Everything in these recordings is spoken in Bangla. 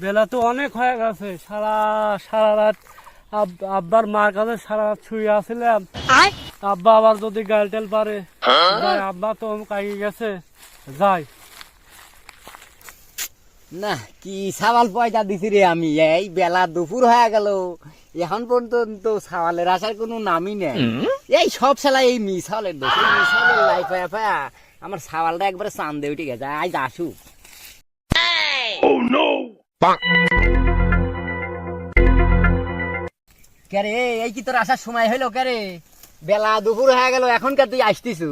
বেলা তো অনেক হয়ে গেছে, সারা সারা রাত আব্বার মার কাছে সারা রাত শুয়ে আসছিলাম। আব্বা আবার যদি গাল টেল পারে, যাই, আব্বা তো কাকি গেছে, যাই। না কি সাওয়াল পয়সা দিছি রে আমি, এই বেলা দুপুর হয়ে গেল এখন পর্যন্ত সাওয়ালের আসার কোনো নামই নেই। এই সব শালা এই মিসালের দোষ, মিসালের লাইফ হয়ে আমার সাওয়ালটা একবারে চান্দে উঠে গেছে। আজ আসুক। কে রে, এই কি তোর আসার সময় হইলো? কে রে, বেলা দুপুর হয়ে গেল এখনকার তুই আসতিছু?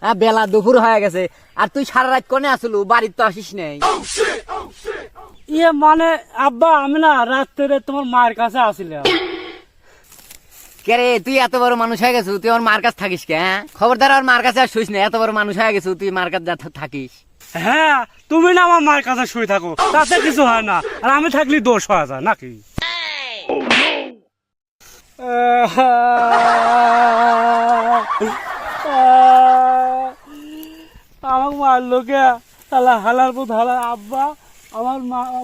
হ্যাঁ, বেলা দুপুর হয়ে গেছে আর তুই সারা রাত কোনে আসলু? বাড়ির তো আসিস নাই। ইয়ে মানে আব্বা, আমি না রাত্রে তোমার মায়ের কাছে আসছিলাম। কে রে, তুই এত বড় মানুষ হয়ে গেছিস, তুই আমার মার কাছে থাকিস কে? হ্যাঁ, খবরদার আর মার কাছে আর শুইস না। এত বড় মানুষ হয়ে গেছিস, তুই মার কাছে থাকিস? হ্যাঁ, তুমি না আমার মায়ের কাছে শুয়ে থাকো, তাতে কিছু হয় না, আর আমি থাকলে দোষ হয়ে যায় নাকি? আমাকে মারলো কে? তাহলে হালার পর হালার আব্বা আমার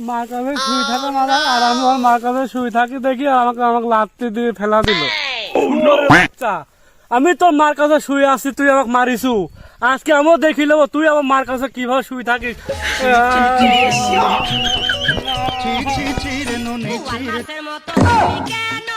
মার কাছে শুয়ে থাকে মারা, আর আমি আমার মার কাছে শুয়ে থাকি দেখি আমাকে লাত্তি দিয়ে ফেলা দিল। বাচ্চা, আমি তোর মার কাছে শুয়ে আসছি, তুই আমাকে মারিছু। আজকে আমিও দেখি নেবো তুই আমার মার কাছে কিভাবে শুয়ে থাকিস। মতো কেন